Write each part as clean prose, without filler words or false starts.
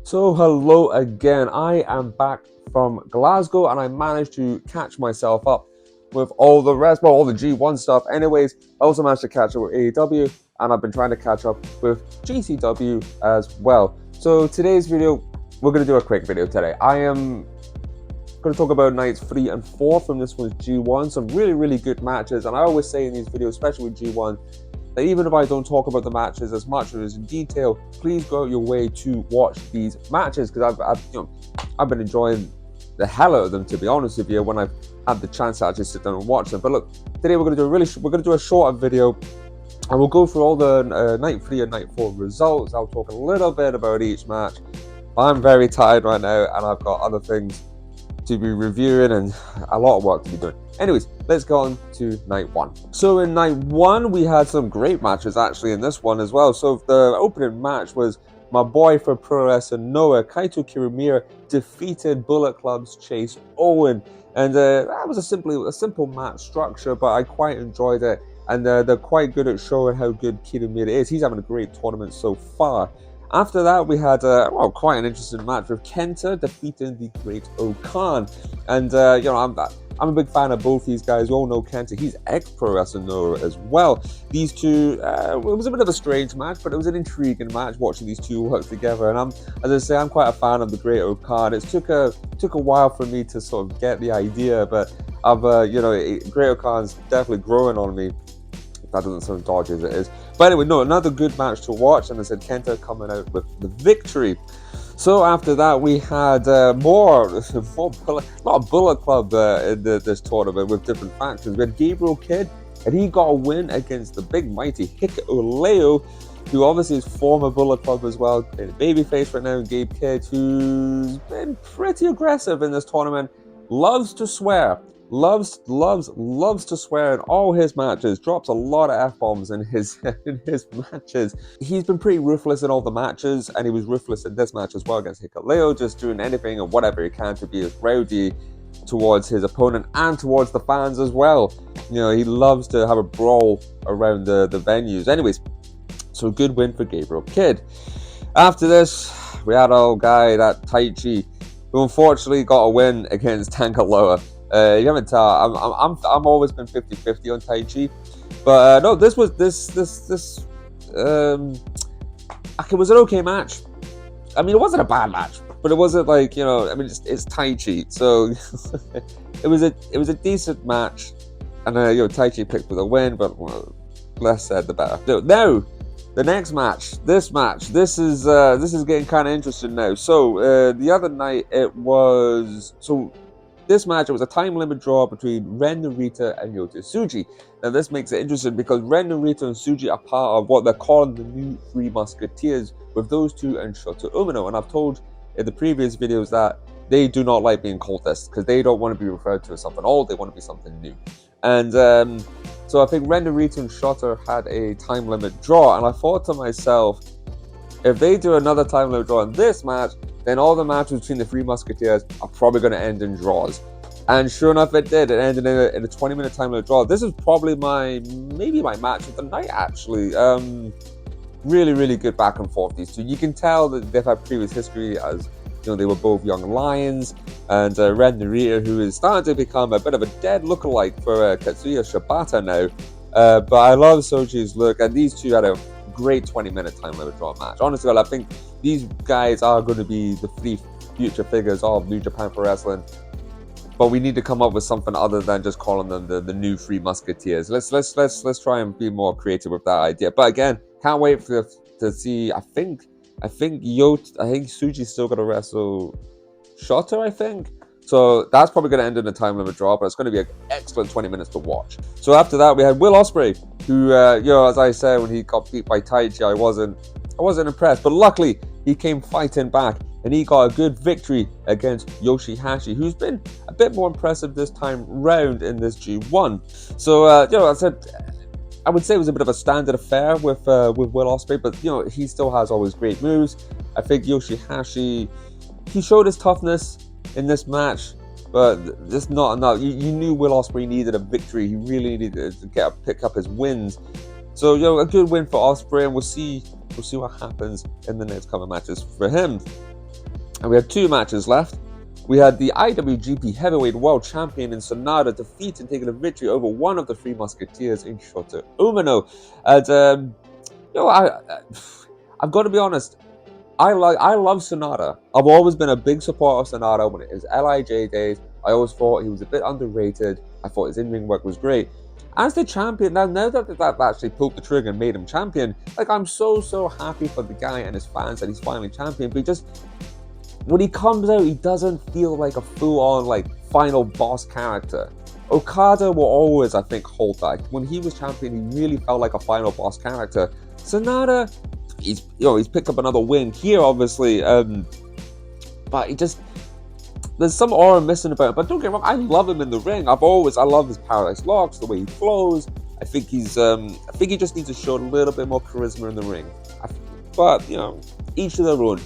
So hello again, I am back from Glasgow and I managed to catch myself up with all the rest, well, all the G1 stuff. Anyways, I also managed to catch up with AEW and I've been trying to catch up with GCW as well. So today's video, we're going to do a quick video today. I am going to talk about nights 3 and 4 from this one's G1. Some really good matches, and I always say in these videos, especially with G1, that even if I don't talk about the matches as much or as in detail, please go out your way to watch these matches, because I've been enjoying the hell out of them, to be honest with you, when I've had the chance to actually sit down and watch them. But look, today we're going to do a shorter video, and we'll go through all the night 3 and night 4 results. I'll talk a little bit about each match. I'm very tired right now, and I've got other things to be reviewing and a lot of work to be doing. Anyways, let's go on to night 1. So in night 1, we had some great matches actually in this one as well. So the opening match was my boy for Pro Wrestling Noah, Kaito Kiramura, defeated Bullet Club's Chase Owen. And that was a simple match structure, but I quite enjoyed it. And they're quite good at showing how good Kiramura is. He's having a great tournament so far. After that, we had quite an interesting match with Kenta defeating the Great Okan. And I'm a big fan of both these guys. We all know Kenta. He's ex-Pro Wrestling Noah as well. These two, it was a bit of a strange match, but it was an intriguing match watching these two work together. And I'm quite a fan of the Great Okan. It took a while for me to sort of get the idea, but Great Okan's definitely growing on me. That doesn't sound dodgy as it is. But anyway, no, another good match to watch, and I said Kenta coming out with the victory. So after that, we had more Bullet Club in this tournament with different factions. We had Gabriel Kidd, and he got a win against the big mighty Hikuleo, who obviously is former Bullet Club as well, in babyface right now. Gabe Kidd, who's been pretty aggressive in this tournament, loves to swear. Loves to swear in all his matches, drops a lot of F-bombs in his matches. He's been pretty ruthless in all the matches, and he was ruthless in this match as well against Hikuleo, just doing anything and whatever he can to be as rowdy towards his opponent and towards the fans as well. You know, he loves to have a brawl around the venues. Anyways, so good win for Gabriel Kidd. After this, we had our guy, that Taichi, who unfortunately got a win against Tangaloa. You haven't tell. I'm always been 50-50 on Taichi, but no, this was it was an okay match. I mean, it wasn't a bad match, but it wasn't like, I mean, it's Taichi, so it was a decent match, and Taichi picked for the win, but less said the better. Now, the next match, this is getting kind of interesting now. So the other night this match, it was a time limit draw between Ren Narita and Yota Tsuji. Now this makes it interesting because Ren Narita and Tsuji are part of what they're calling the new Three Musketeers, with those two and Shota Umino. And I've told in the previous videos that they do not like being called this, because they don't want to be referred to as something old, they want to be something new. And so I think Ren Narita and Shota had a time limit draw, and I thought to myself, if they do another time limit draw in this match, then all the matches between the Three Musketeers are probably going to end in draws. And sure enough, it did. It ended in a 20-minute time limit draw. This is probably maybe my match of the night, actually. Really good back and forth, these two. You can tell that they've had previous history, as they were both young lions. And Ren Narita, who is starting to become a bit of a dead lookalike for Katsuya Shibata now. But I love Soji's look, and these two had a great 20-minute time limit draw match. Honestly, I think these guys are going to be the three future figures of New Japan Pro Wrestling, but we need to come up with something other than just calling them the new Three Musketeers. Let's try and be more creative with that idea. But again, can't wait to see. I think Tsuji's still going to wrestle Shota, I think. So that's probably going to end in a time limit draw, but it's going to be an excellent 20 minutes to watch. So after that, we had Will Ospreay, who, as I said, when he got beat by Taichi, I wasn't impressed. But luckily, he came fighting back, and he got a good victory against Yoshihashi, who's been a bit more impressive this time round in this G1. So, I would say it was a bit of a standard affair with Will Ospreay, but he still has always great moves. I think Yoshihashi, he showed his toughness in this match, but just not enough. You knew Will Ospreay needed a victory. He really needed to pick up his wins. So a good win for Ospreay, and we'll see what happens in the next couple of matches for him. And we had 2 matches left. We had the IWGP Heavyweight World Champion in Sonata defeat and taking a victory over one of the 3 Musketeers in Shota Umino. And I've got to be honest. I love Sonata. I've always been a big supporter of Sonata when it was LIJ days. I always thought he was a bit underrated. I thought his in-ring work was great. As the champion, now that they've actually pulled the trigger and made him champion, like, I'm so happy for the guy and his fans that he's finally champion. But when he comes out, he doesn't feel like a full-on, like, final boss character. Okada will always, I think, hold that. When he was champion, he really felt like a final boss character. Sonata, he's picked up another win here, obviously, but there's some aura missing about him. But don't get me wrong, I love him in the ring. I love his Paradise Locks, the way he flows. I think he just needs to show a little bit more charisma in the ring. But each to their own.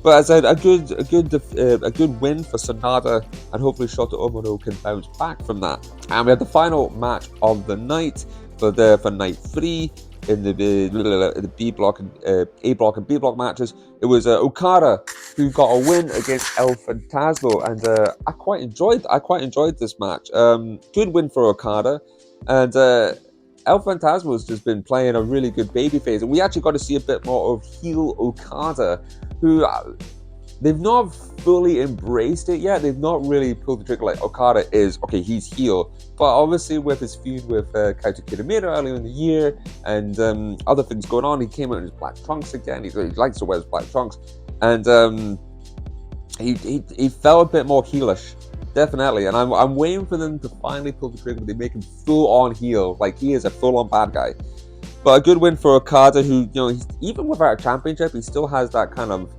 But as I said, a good win for Sonata, and hopefully Shota Umino can bounce back from that. And we had the final match of the night for night 3 in the B block and A block and B block matches. It was Okada who got a win against El Phantasmo, and I quite enjoyed this match. Good win for Okada, and El Phantasmo has just been playing a really good babyface, and we actually got to see a bit more of heel Okada, who they've not fully embraced it yet. They've not really pulled the trigger like Okada is, okay, he's heel. But obviously with his feud with Kaito Kitamura earlier in the year and other things going on, he came out in his black trunks again. He likes to wear his black trunks. And he felt a bit more heelish, definitely. And I'm waiting for them to finally pull the trigger. They make him full-on heel, like he is a full-on bad guy. But a good win for Okada, who, even without a championship, he still has that kind of,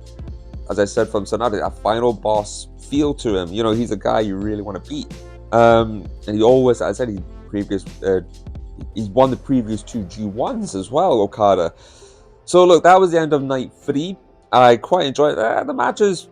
as I said from Sonata, a final boss feel to him. He's a guy you really want to beat. And he always, as I said, he's won the previous 2 G1s as well, Okada. So look, that was the end of night 3. I quite enjoyed the matches.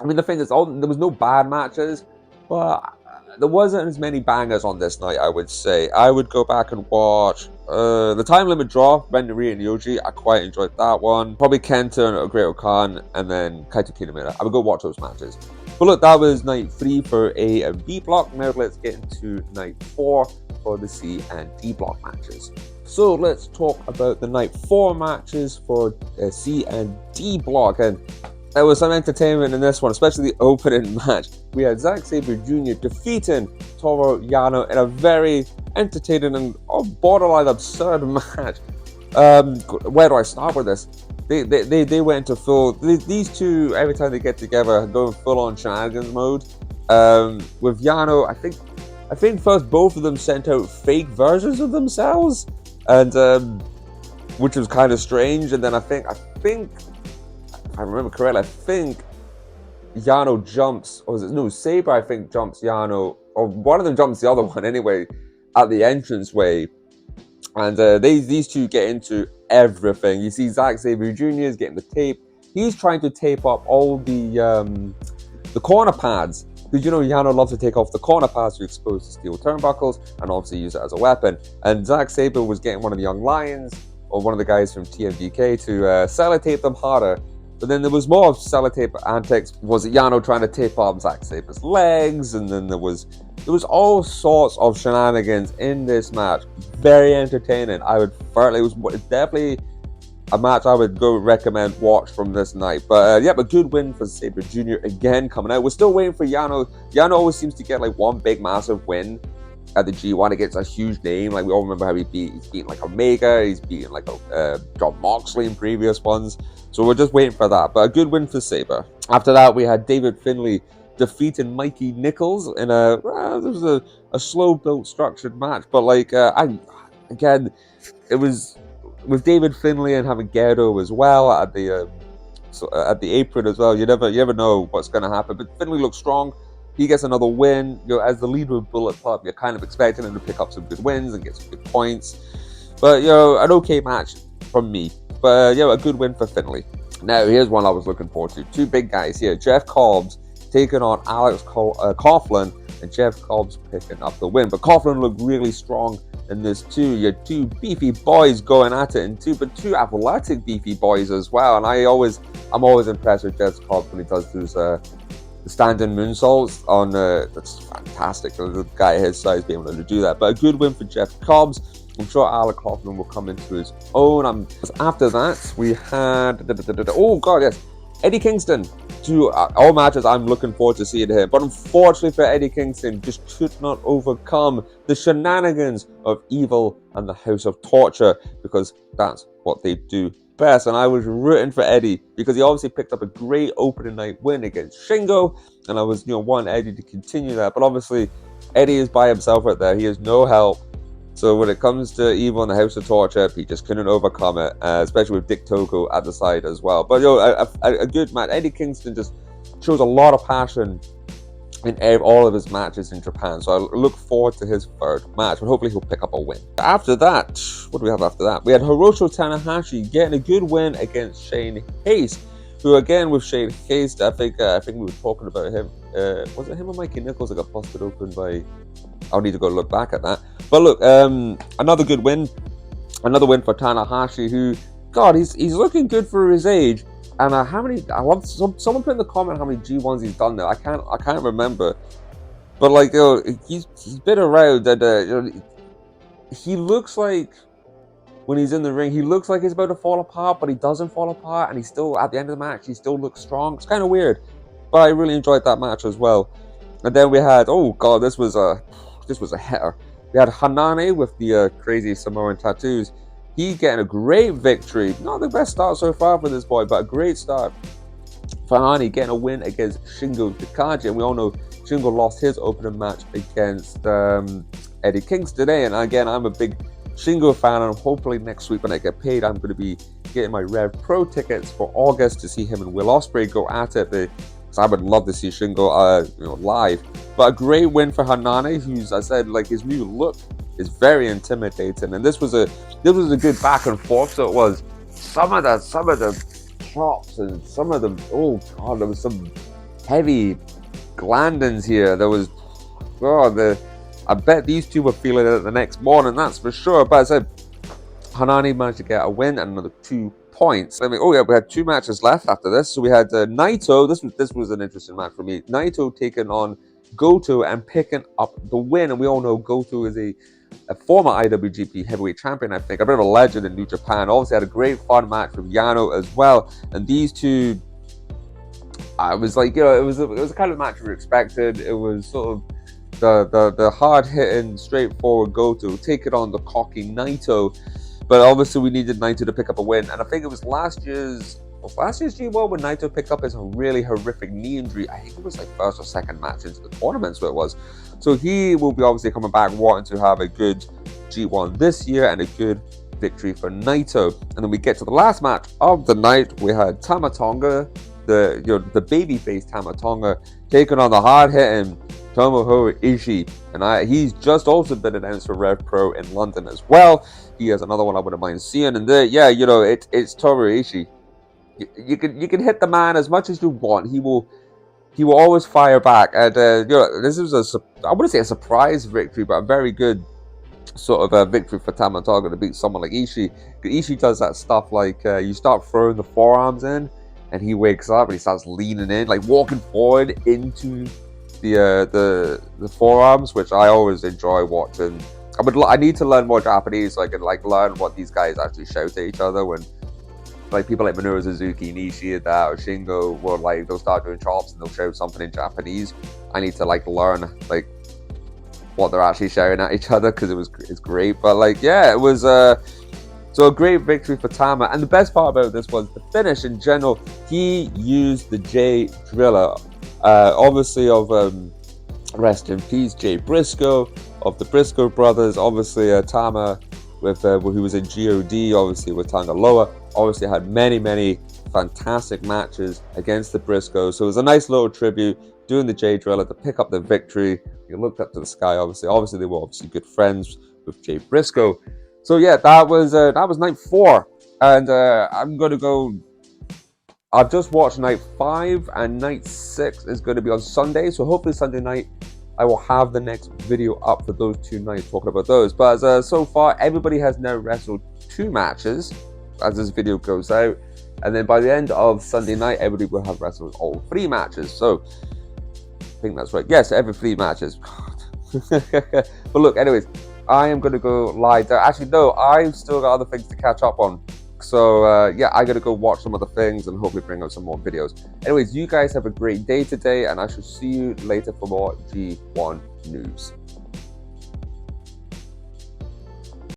I mean, the thing is, there was no bad matches, but there wasn't as many bangers on this night, I would say. I would go back and watch the time limit draw, Ren Narita and Yoji. I quite enjoyed that one. Probably Kenta and Great Okan, and then Kaito Kitamura. I would go watch those matches. But look, that was night 3 for A and B block. Now let's get into night 4 for the C and D block matches. So let's talk about the night 4 matches for C and D block. And there was some entertainment in this one, especially the opening match. We had Zack Sabre Jr. defeating Toru Yano in a very entertaining and borderline absurd match. Where do I start with this? They went into full. These two, every time they get together, go in full-on shenanigans mode. With Yano, I think first both of them sent out fake versions of themselves, and which was kind of strange. And then I think. If I remember correctly, I think Yano jumps, Sabre, I think, jumps Yano, or one of them jumps the other one anyway, at the entranceway. And these two get into everything. You see Zack Sabre Jr. is getting the tape. He's trying to tape up all the corner pads, because Yano loves to take off the corner pads to expose the steel turnbuckles and obviously use it as a weapon. And Zack Sabre was getting one of the Young Lions, or one of the guys from TMDK, to sellotape them harder. But then there was more sellotape antics. Was it Yano trying to tape up Zack Sabre's legs? And then there was all sorts of shenanigans in this match. Very entertaining. It was definitely a match I would go recommend watch from this night. But a good win for Sabre Jr. again coming out. We're still waiting for Yano. Yano always seems to get like one big massive win at the G1 against a huge name. Like, we all remember how he's beaten like Omega, he's beaten like Jon Moxley in previous ones. So we're just waiting for that. But a good win for Sabre. After that, we had David Finlay defeating Mikey Nichols in it was a slow built structured match. But it was with David Finlay and having Gedo as well at the apron as well. You never know what's going to happen. But Finlay looks strong. He gets another win. As the leader of Bullet Club, you're kind of expecting him to pick up some good wins and get some good points. But an okay match from me. But a good win for Finlay. Now here's one I was looking forward to. 2 big guys here. Jeff Cobbs taking on Alex Coughlin, and Jeff Cobbs picking up the win. But Coughlin looked really strong in this too. You had 2 beefy boys going at it, and 2 athletic beefy boys as well. And I always I'm always impressed with Jeff's Cobbs when he does those the stand-in moonsaults on. That's fantastic. The guy his size being able to do that. But a good win for Jeff Cobbs. I'm sure Alec Kaufman will come into his own. After that, we had oh god, yes, Eddie Kingston. All matches I'm looking forward to seeing him, but unfortunately for Eddie Kingston, just could not overcome the shenanigans of Evil and the House of Torture, because that's what they do best. And I was rooting for Eddie because he obviously picked up a great opening night win against Shingo, and I was wanting Eddie to continue that, but obviously Eddie is by himself out there. He has no help. So when it comes to Evil and the House of Torture, he just couldn't overcome it, especially with Dick Togo at the side as well. But a good match. Eddie Kingston just shows a lot of passion in all of his matches in Japan. So I look forward to his third match, but hopefully he'll pick up a win. After that, what do we have after that? We had Hiroshi Tanahashi getting a good win against Shane Haste, who again with Shane Haste, I think we were talking about him. Was it him or Mikey Nichols that got busted open by... I'll need to go look back at that. But look, another good win. Another win for Tanahashi, who, God, he's looking good for his age. And how many? I want someone put in the comment how many G1s he's done now. I can't remember. But like, he's been around, and he looks like when he's in the ring, he looks like he's about to fall apart, but he doesn't fall apart, and he's still at the end of the match. He still looks strong. It's kind of weird, but I really enjoyed that match as well. And then we had, oh God, this was a hitter. We had Hanane with the crazy Samoan tattoos. He getting a great victory. Not the best start so far for this boy, but a great start for Hanane, getting a win against Shingo Takagi. And we all know Shingo lost his opening match against Eddie Kingston today. And again, I'm a big Shingo fan, and hopefully next week when I get paid, I'm going to be getting my Rev Pro tickets for August to see him and Will Ospreay go at it. Because I would love to see Shingo live. But a great win for Hanane, who's, I said, like, his new look is very intimidating, and this was a good back and forth. So it was some of the chops and some of the, oh God, there was some heavy glandins here. There was, I bet these two were feeling it the next morning, that's for sure. But I said, Hanane managed to get a win and another 2 points. We had 2 matches left after this. So we had Naito. This was an interesting match for me. Naito taking on Goto and picking up the win. And we all know Goto is a former IWGP heavyweight champion, I think, a bit of a legend in New Japan. Obviously had a great fun match with Yano as well. And these two, I was like, it was a kind of match we expected. It was sort of the hard-hitting, straightforward Goto taking on the cocky Naito. But obviously we needed Naito to pick up a win. And I think it was last year's G1 when Naito picked up his really horrific knee injury. I think it was like first or second match into the tournament, so it was. So he will be obviously coming back wanting to have a good G1 this year and a good victory for Naito. And then we get to the last match of the night. We had Tama Tonga, the babyface Tama Tonga, taking on the hard-hitting Tomohiro Ishii. And he's just also been announced for Rev Pro in London as well. He has another one I wouldn't mind seeing. And there, it's Tomohiro Ishii. You can hit the man as much as you want. He will always fire back. And this is I wouldn't say a surprise victory, but a very good sort of a victory for Tama Tonga to beat someone like Ishii. Ishii does that stuff like you start throwing the forearms in, and he wakes up and he starts leaning in, like walking forward into the forearms, which I always enjoy watching. I need to learn more Japanese so I can like learn what these guys actually shout at each other when. Like people like Minoru Suzuki, Nishi, or Shingo, will like they'll start doing chops and they'll shout something in Japanese. I need to like learn like what they're actually shouting at each other because it's great. But like it was so a great victory for Tama. And the best part about this was the finish in general. He used the J Driller, obviously of rest in peace Jay Briscoe of the Briscoe brothers. Obviously Tama with who was in God, obviously with Tangaloa. Obviously had many fantastic matches against the Briscoes. So it was a nice little tribute doing the J Driller to pick up the victory. He looked up to the sky, obviously. Obviously, they were obviously good friends with Jay Briscoe. So yeah, that was night 4. And I'm going to go... I've just watched night 5 and night 6 is going to be on Sunday. So hopefully Sunday night, I will have the next video up for those 2 nights talking about those. But so far, everybody has now wrestled 2 matches as this video goes out. And then by the end of Sunday night, everybody will have wrestled all 3 matches. So I think that's right. Yes, every 3 matches. But look, anyways, I am going to go lie down. Actually, no, I've still got other things to catch up on. So, yeah, I got to go watch some other things and hopefully bring out some more videos. Anyways, you guys have a great day today, and I shall see you later for more G1 news.